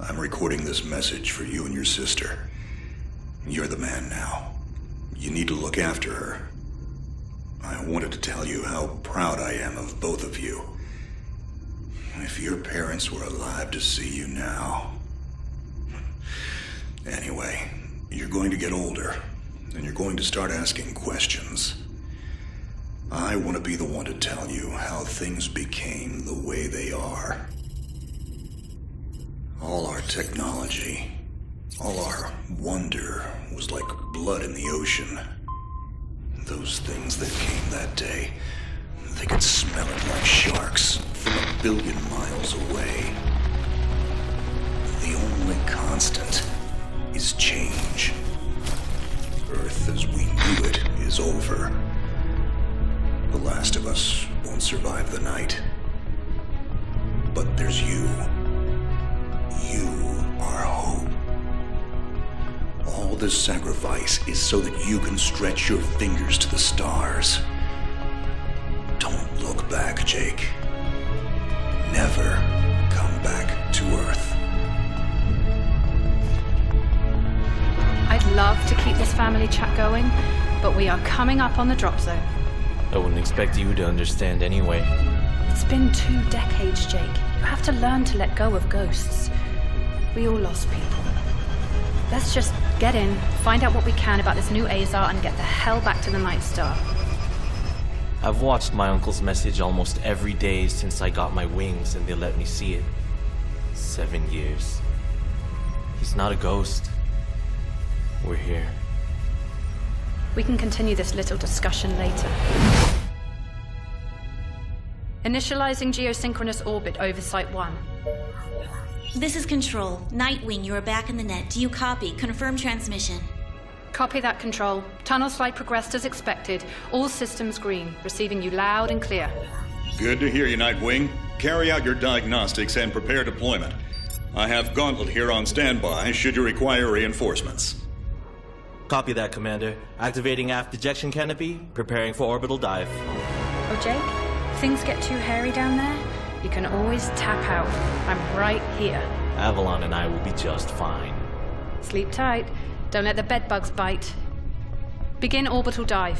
I'm recording this message for you and your sister. You're the man now. You need to look after her. I wanted to tell you how proud I am of both of you. If your parents were alive to see you now... Anyway, you're going to get older, and you're going to start asking questions. I want to be the one to tell you how things became the way they are. All our technology, all our wonder was like blood in the ocean. Those things that came that day, they could smell it like sharks from 1 billion miles away. The only constant is change. Earth as we knew it is over. The last of us won't survive the night. But there's you. You are hope. All this sacrifice is so that you can stretch your fingers to the stars. Don't look back, Jake. Never come back to Earth. I'd love to keep this family chat going, but we are coming up on the drop zone. I wouldn't expect you to understand anyway. It's been 2 decades, Jake. You have to learn to let go of ghosts. We all lost people. Let's just get in, find out what we can about this new Azar, and get the hell back to the Night Star. I've watched my uncle's message almost every day since I got my wings and they let me see it. 7 years. He's not a ghost. We're here. We can continue this little discussion later. Initializing geosynchronous orbit over Site 1. This is Control. Nightwing, you are back in the net. Do you copy? Confirm transmission. Copy that, Control. Tunnel slide progressed as expected. All systems green. Receiving you loud and clear. Good to hear you, Nightwing. Carry out your diagnostics and prepare deployment. I have Gauntlet here on standby should you require reinforcements. Copy that, Commander. Activating aft ejection canopy, preparing for orbital dive. Oh, Jake? If things get too hairy down there, you can always tap out. I'm right here. Avalon and I will be just fine. Sleep tight. Don't let the bedbugs bite. Begin orbital dive.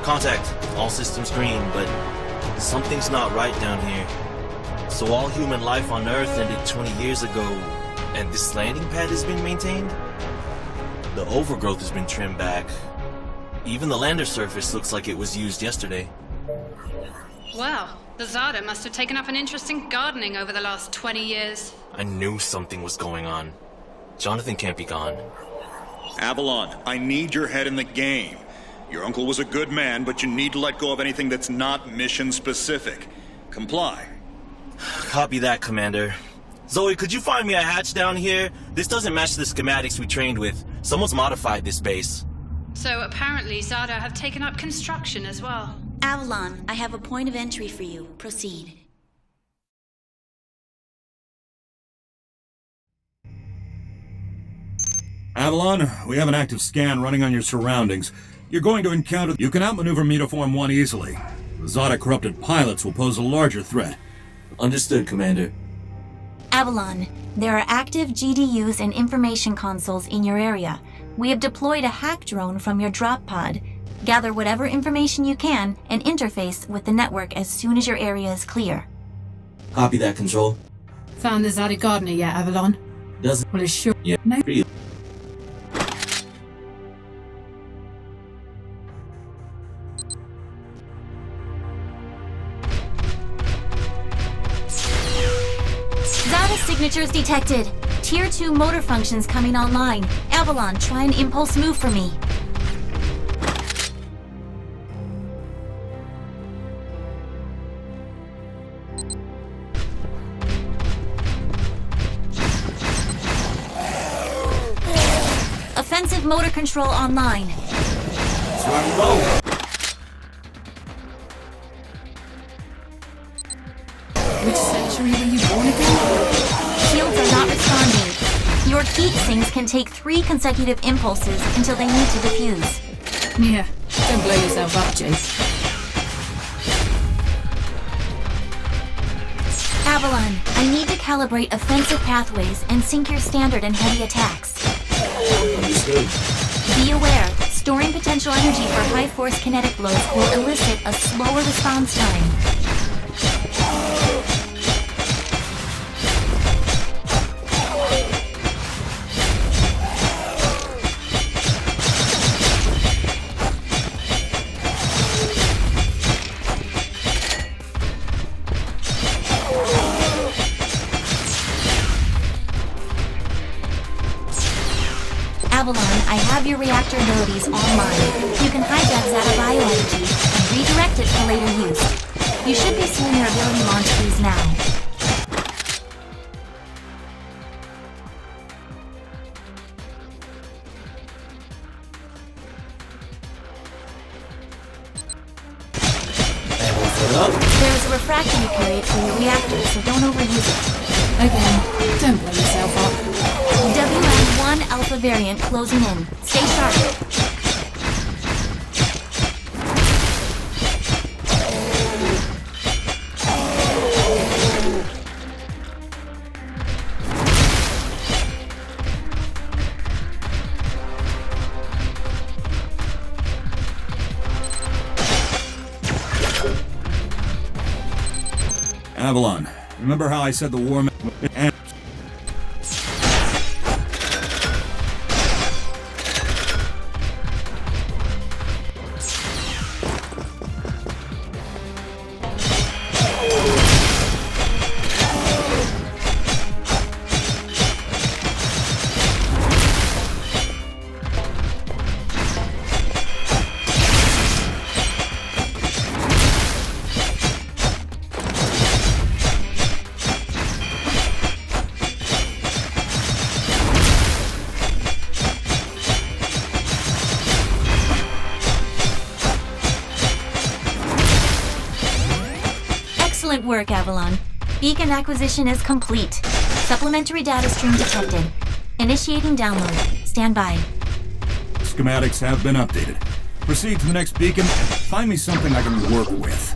Contact. All systems green, but something's not right down here. So all human life on Earth ended 20 years ago, and this landing pad has been maintained? The overgrowth has been trimmed back. Even the lander surface looks like it was used yesterday. Well, the Zada must have taken up an interest in gardening over the last 20 years. I knew something was going on. Jonathan can't be gone. Avalon, I need your head in the game. Your uncle was a good man, but you need to let go of anything that's not mission-specific. Comply. Copy that, Commander. Zoe, could you find me a hatch down here? This doesn't match the schematics we trained with. Someone's modified this base. So apparently Zada have taken up construction as well. Avalon, I have a point of entry for you. Proceed. Avalon, we have an active scan running on your surroundings. You're going to encounter... You can outmaneuver Metaform 1 easily. The Zada-corrupted pilots will pose a larger threat. Understood, Commander. Avalon, there are active GDUs and information consoles in your area. We have deployed a hack drone from your drop pod. Gather whatever information you can and interface with the network as soon as your area is clear. Copy that, Control. Found the Zadi Gardener yet, Avalon? Doesn't. Well, it's sure. Yeah. No. Really. Zada signatures detected. Tier 2 motor functions coming online. Avalon, try an impulse move for me. Offensive motor control online. That's where I'm going. Which century were you born again? Shields are not responding. Your heat sinks can take 3 consecutive impulses until they need to defuse. Yeah. Don't blow yourself up, Jake. Avalon, I need to calibrate offensive pathways and sync your standard and heavy attacks. Understood. Be aware, storing potential energy for high force kinetic blows will elicit a slower response time. Avalon, I have your reactor abilities online. You can hijack Zeta bioenergy and redirect it for later use. You should be seeing your ability launch keys now. There's a refractory period for your reactor, so don't overuse it. Again, don't blow yourself up. WM1 Alpha variant closing in. Stay sharp. Avalon, remember how I said the war... Excellent work, Avalon. Beacon acquisition is complete. Supplementary data stream detected. Initiating download. Stand by. Schematics have been updated. Proceed to the next beacon and find me something I can work with.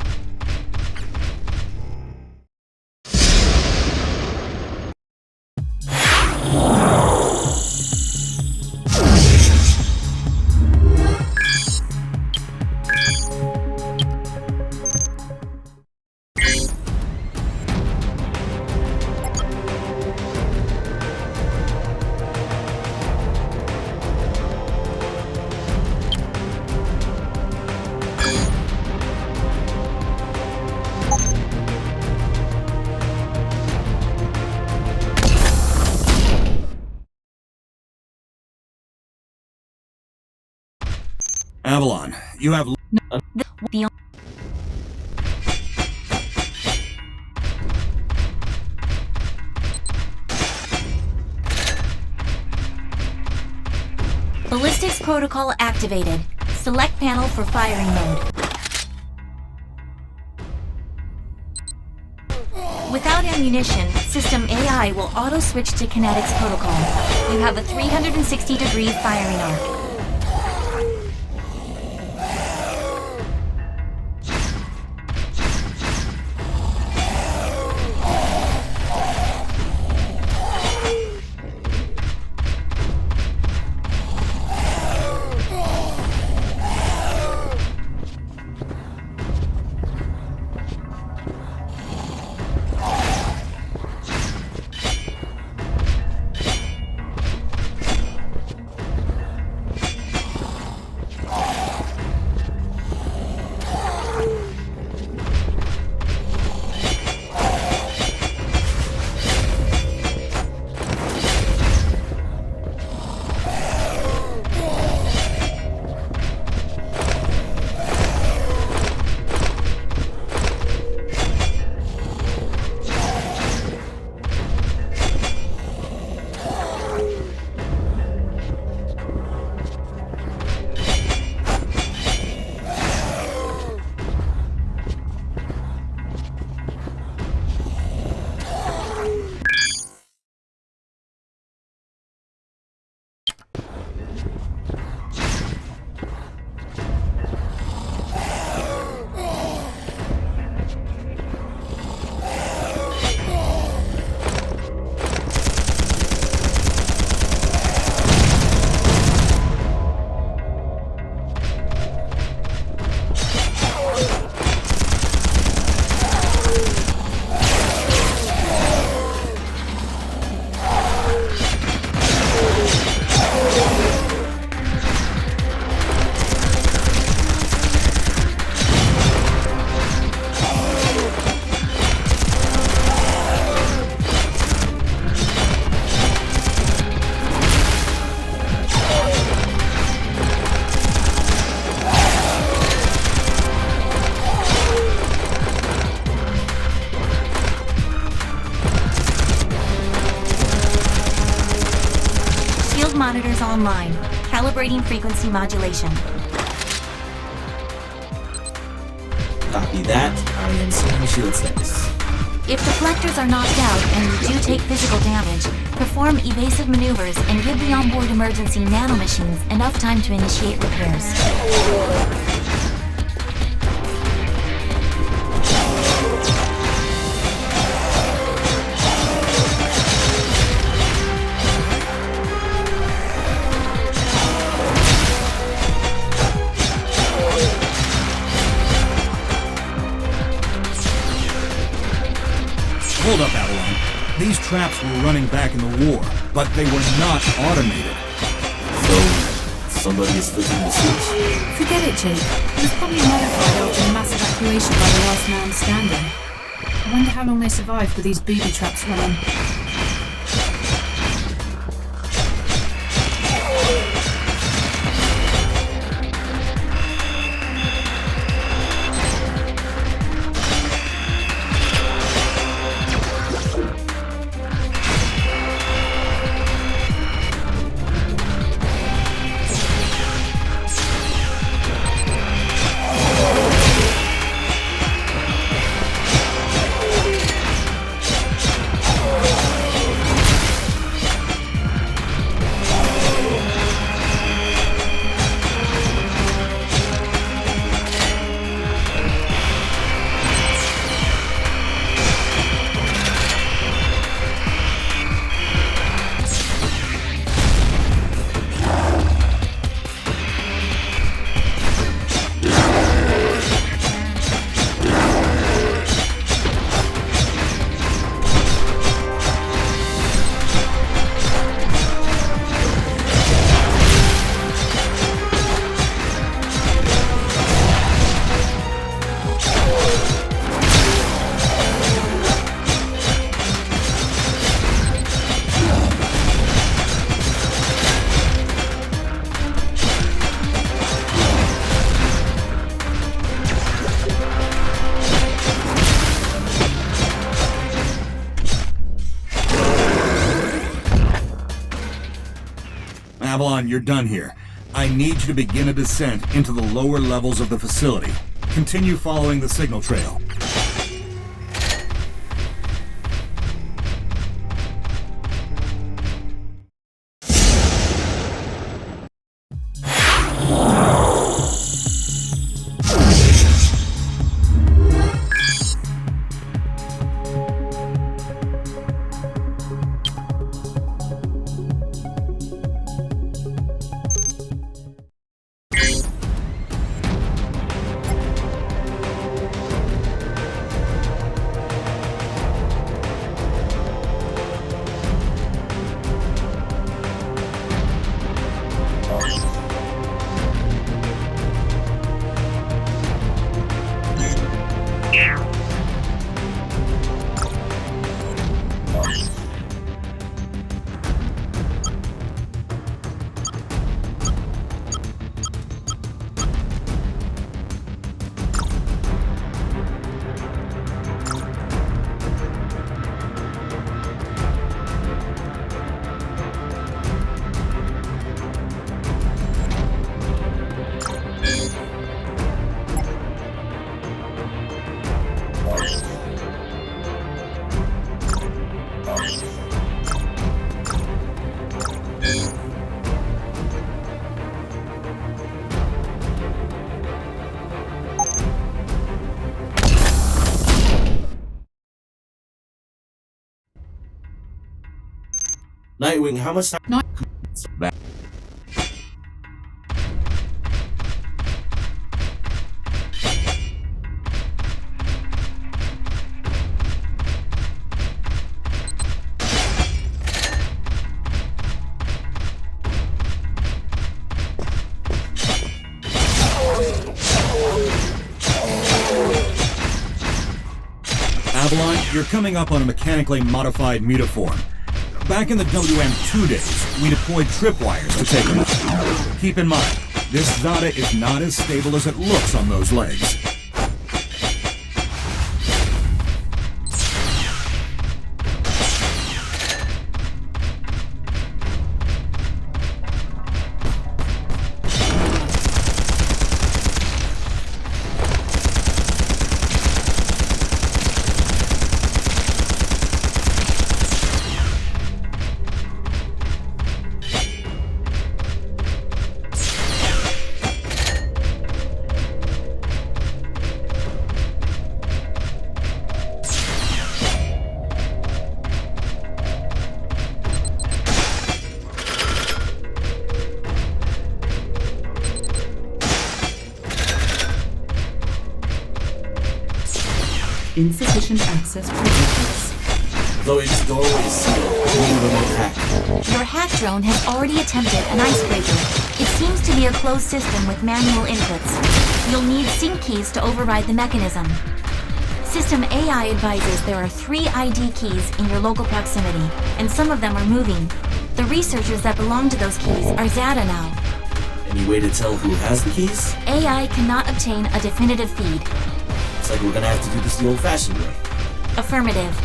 Avalon, you have... The Ballistics protocol activated. Select panel for firing mode. Without ammunition, System AI will auto-switch to Kinetics protocol. You have a 360-degree firing arc. monitors online. Calibrating frequency modulation. Copy that. I am seeing shield status. If deflectors are knocked out and you do take physical damage, perform evasive maneuvers and give the onboard emergency nanomachines enough time to initiate repairs. Hold up, Avalon. These traps were running back in the war, but they were not automated. So, somebody is flipping the switch. Forget it, Jake. It was probably modified after the mass evacuation by the last man standing. I wonder how long they survived with these booby traps running. Avalon, you're done here. I need you to begin a descent into the lower levels of the facility. Continue following the signal trail. Nightwing, how much time? Avalon, you're coming up on a mechanically modified mutaform. Back in the WM2 days, we deployed tripwires to take them out. Keep in mind, this Zada is not as stable as it looks on those legs. Insufficient access privileges. Though its doorway is sealed, we need a remote hack. Your hack drone has already attempted an icebreaker. It seems to be a closed system with manual inputs. You'll need sync keys to override the mechanism. System AI advises there are 3 ID keys in your local proximity, and some of them are moving. The researchers that belong to those keys are Zada now. Any way to tell who has the keys? AI cannot obtain a definitive feed. It's like we're gonna have to do this the old-fashioned way. Affirmative.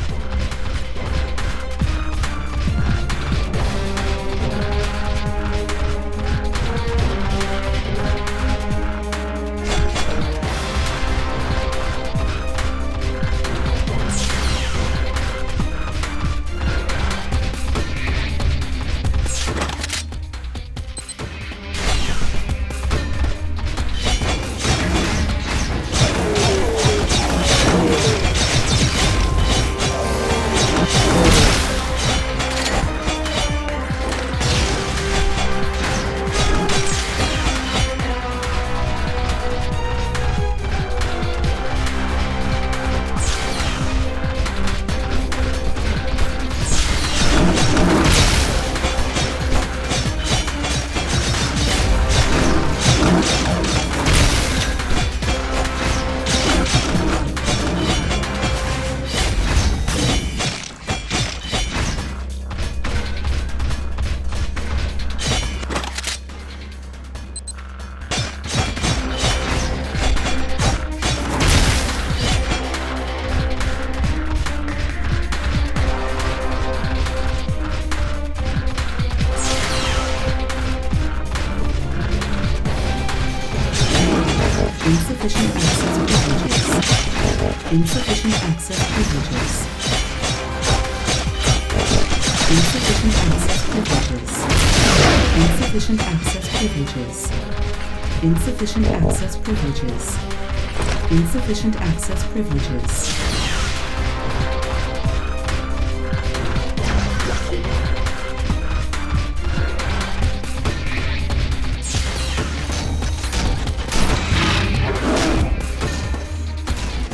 Insufficient access privileges. Insufficient access privileges. Insufficient access privileges. Insufficient access privileges. Insufficient access privileges. Insufficient access privileges.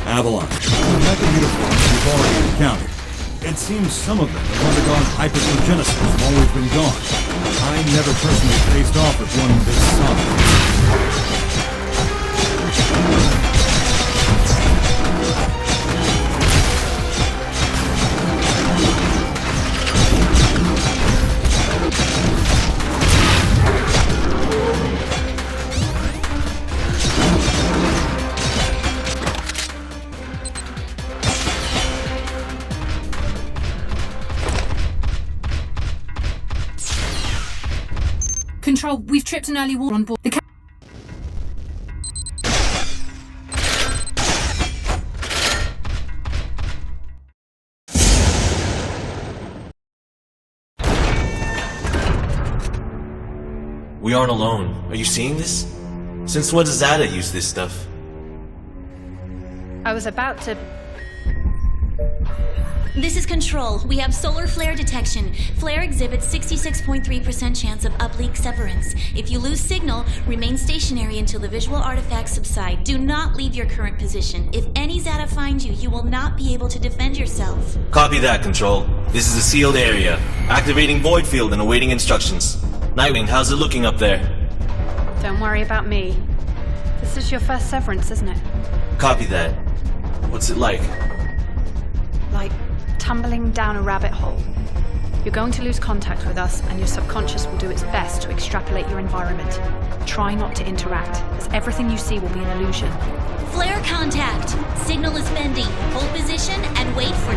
Avalon. The method uniforms we've already encountered. It seems some of them have undergone hypergenesis while we've been gone. I never personally faced off with one this solid. Control, we've tripped an early war on board. The We aren't alone. Are you seeing this? Since when does Zada use this stuff? I was about to... This is Control. We have solar flare detection. Flare exhibits 66.3% chance of uplink severance. If you lose signal, remain stationary until the visual artifacts subside. Do not leave your current position. If any Zada finds you, you will not be able to defend yourself. Copy that, Control. This is a sealed area. Activating void field and awaiting instructions. Nightwing, how's it looking up there? Don't worry about me. This is your first severance, isn't it? Copy that. What's it like? Like tumbling down a rabbit hole. You're going to lose contact with us, and your subconscious will do its best to extrapolate your environment. Try not to interact, as everything you see will be an illusion. Flare contact. Signal is bending. Hold position and wait for